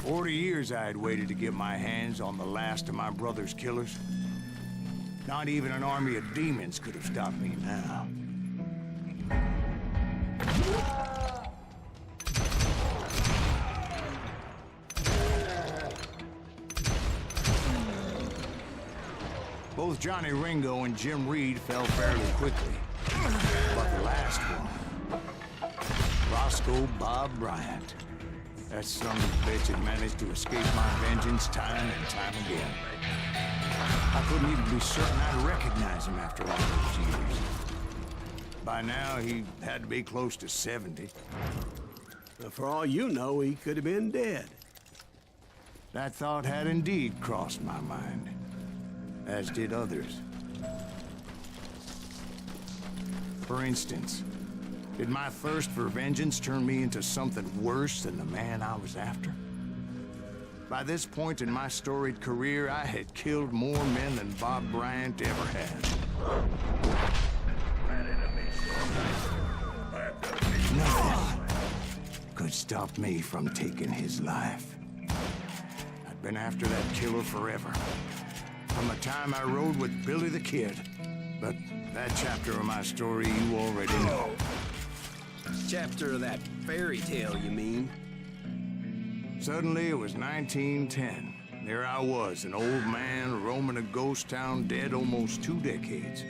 40 years I had waited to get my hands on the last of my brother's killers. Not even an army of demons could have stopped me now. Both Johnny Ringo and Jim Reed fell fairly quickly. But the last one, Roscoe Bob Bryant. That son of a bitch had managed to escape my vengeance time and time again. I couldn't even be certain I'd recognize him after all those years. By now, he had to be close to 70. But for all you know, he could have been dead. That thought had indeed crossed my mind, as did others. For instance, did my thirst for vengeance turn me into something worse than the man I was after? By this point in my storied career, I had killed more men than Bob Bryant ever had. Nothing could stop me from taking his life. I'd been after that killer forever, from the time I rode with Billy the Kid. But that chapter of my story you already know. Chapter of that fairy tale, you mean? Suddenly, it was 1910. There I was, an old man roaming a ghost town dead almost 2 decades.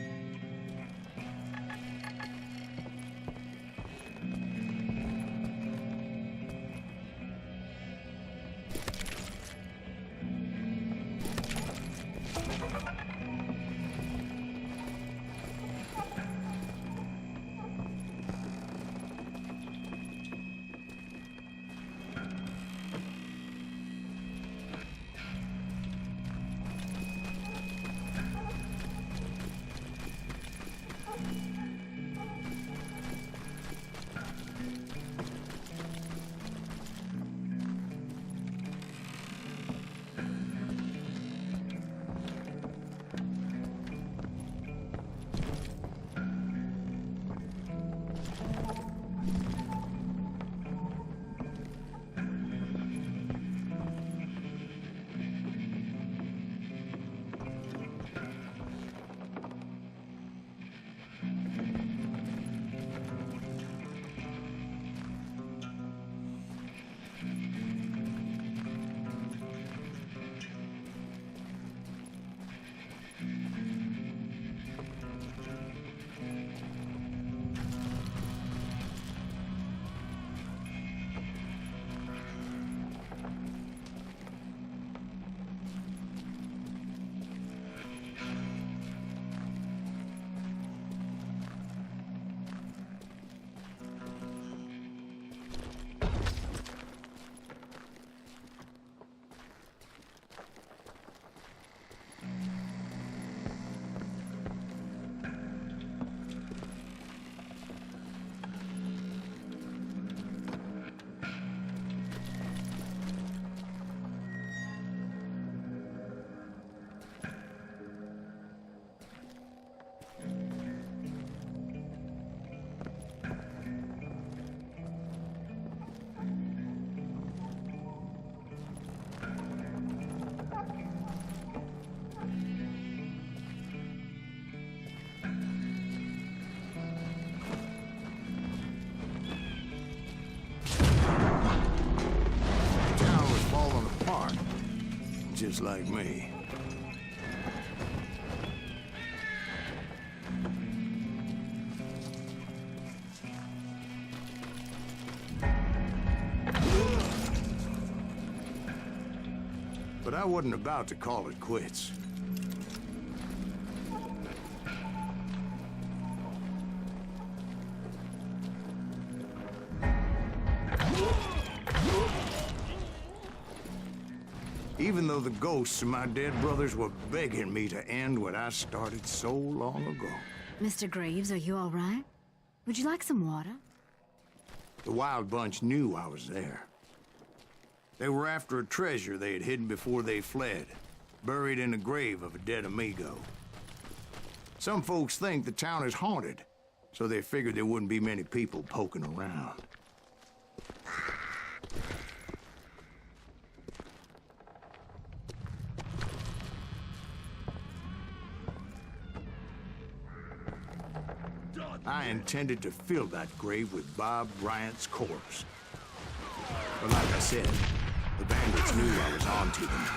Just like me. But I wasn't about to call it quits. Even though the ghosts of my dead brothers were begging me to end what I started so long ago. Mr. Graves, are you all right? Would you like some water? The Wild Bunch knew I was there. They were after a treasure they had hidden before they fled, buried in the grave of a dead amigo. Some folks think the town is haunted, so they figured there wouldn't be many people poking around. I intended to fill that grave with Bob Bryant's corpse. But like I said, the bandits knew I was on to them.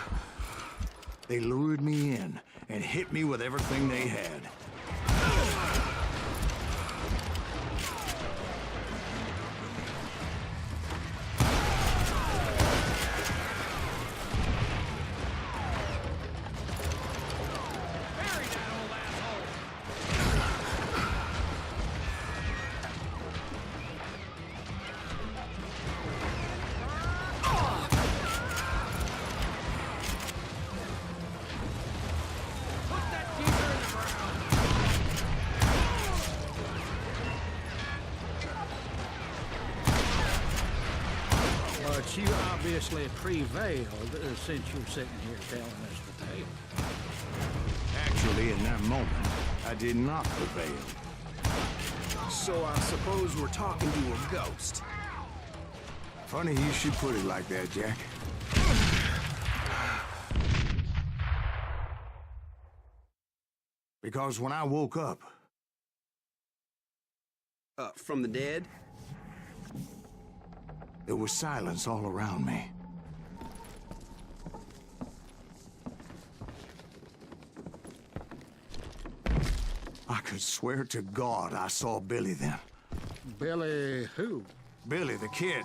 They lured me in and hit me with everything they had. But you obviously prevailed since you're sitting here telling us the tale. Actually, in that moment, I did not prevail. So I suppose we're talking to a ghost. Funny you should put it like that, Jack. Because when I woke up, From the dead? there was silence all around me. I could swear to God I saw Billy then. Billy who? Billy, the kid.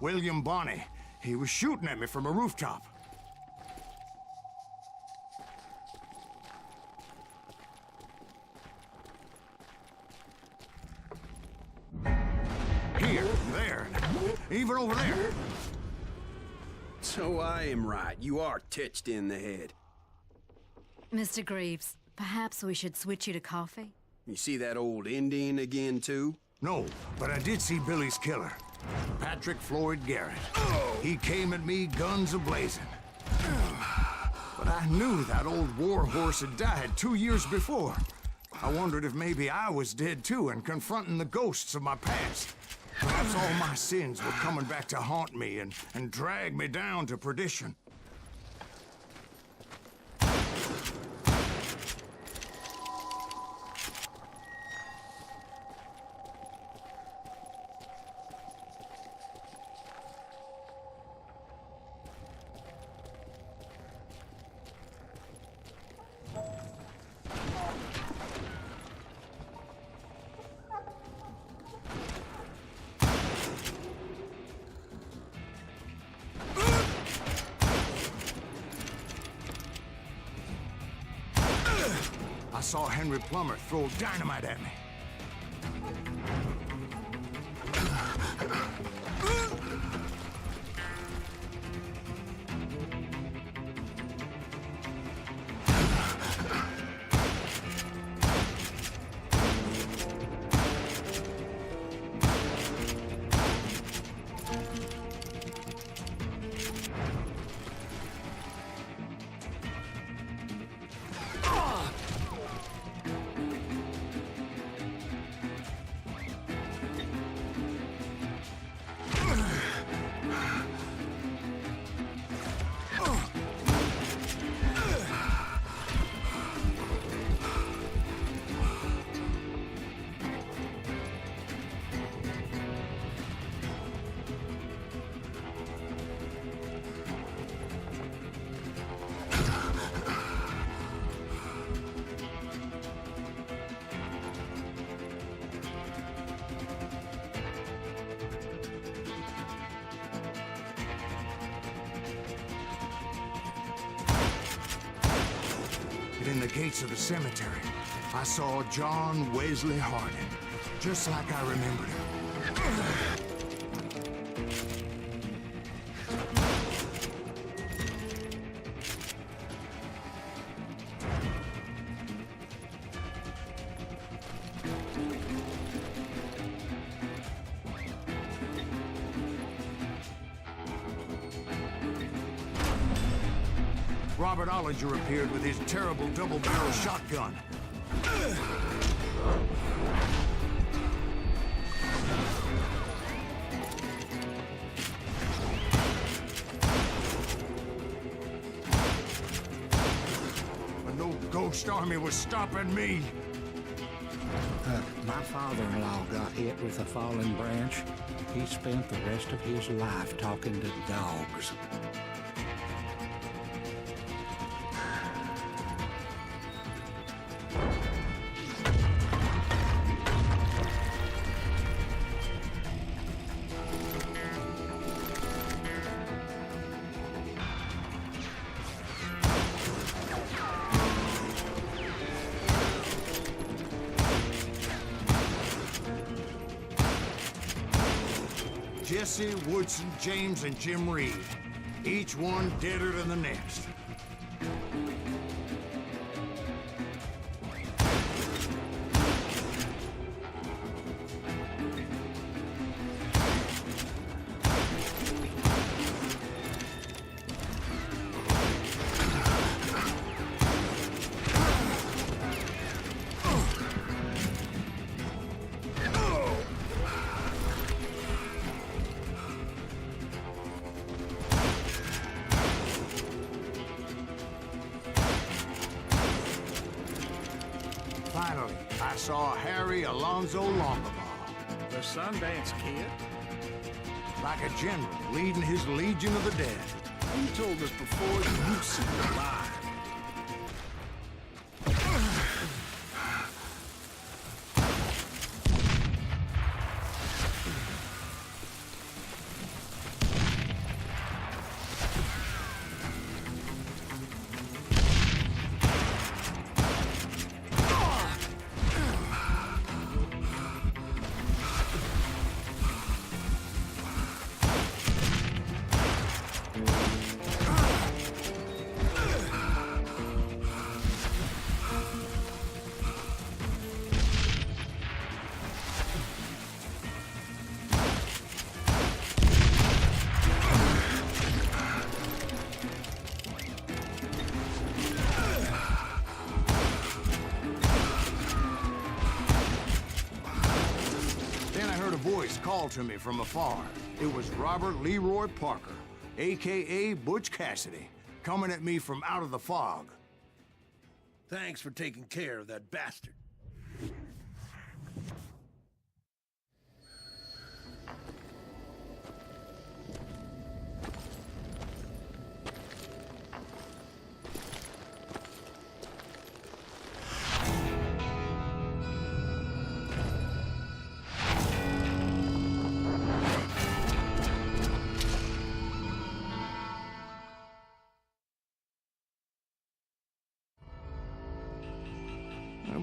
William Bonney. He was shooting at me from a rooftop. Here, there, even over there. So I am right. You are titched in the head. Mr. Greaves, perhaps we should switch you to coffee? You see that old Indian again, too? No, but I did see Billy's killer, Patrick Floyd Garrett. He came at me guns a-blazing. But I knew that old war horse had died 2 years before. I wondered if maybe I was dead too and confronting the ghosts of my past. Perhaps all my sins were coming back to haunt me and drag me down to perdition. I saw Henry Plummer throw dynamite at me. In the gates of the cemetery, I saw John Wesley Hardin, just like I remembered him. Robert Ollinger appeared with his terrible double-barrel shotgun. But no ghost army was stopping me. My father-in-law got hit with a falling branch. He spent the rest of his life talking to dogs. Jesse, Woodson, James, and Jim Reed. Each one deader than the next. Finally, I saw Harry Alonzo Longabaugh. The Sundance Kid? Like a general leading his legion of the dead. You told us before you seemed alive. Voice called to me from afar. It was Robert Leroy Parker, a.k.a. Butch Cassidy, coming at me from out of the fog. Thanks for taking care of that bastard.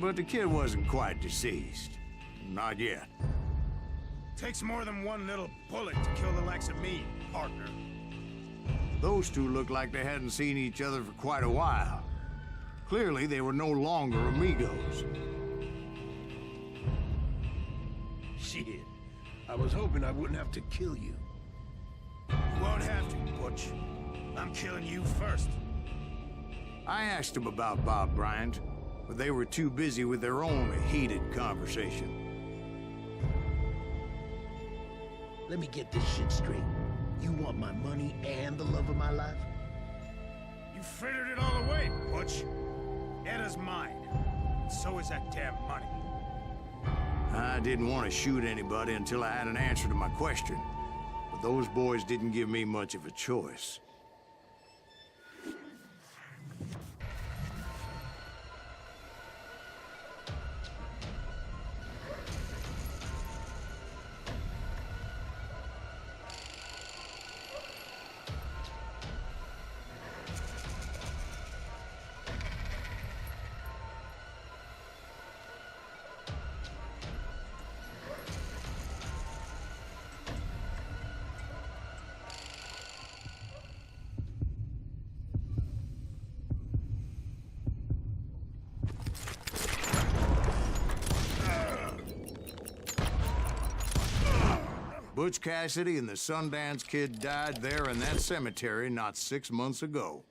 But the kid wasn't quite deceased. Not yet. Takes more than one little bullet to kill the likes of me, partner. Those two looked like they hadn't seen each other for quite a while. Clearly, they were no longer amigos. Shit. I was hoping I wouldn't have to kill you. You won't have to, Butch. I'm killing you first. I asked them about Bob Bryant, but they were too busy with their own heated conversation. Let me get this shit straight. You want my money and the love of my life? You frittered it all away, Butch. Etta's mine. So is that damn money. I didn't want to shoot anybody until I had an answer to my question, but those boys didn't give me much of a choice. Butch Cassidy and the Sundance Kid died there in that cemetery not 6 months ago.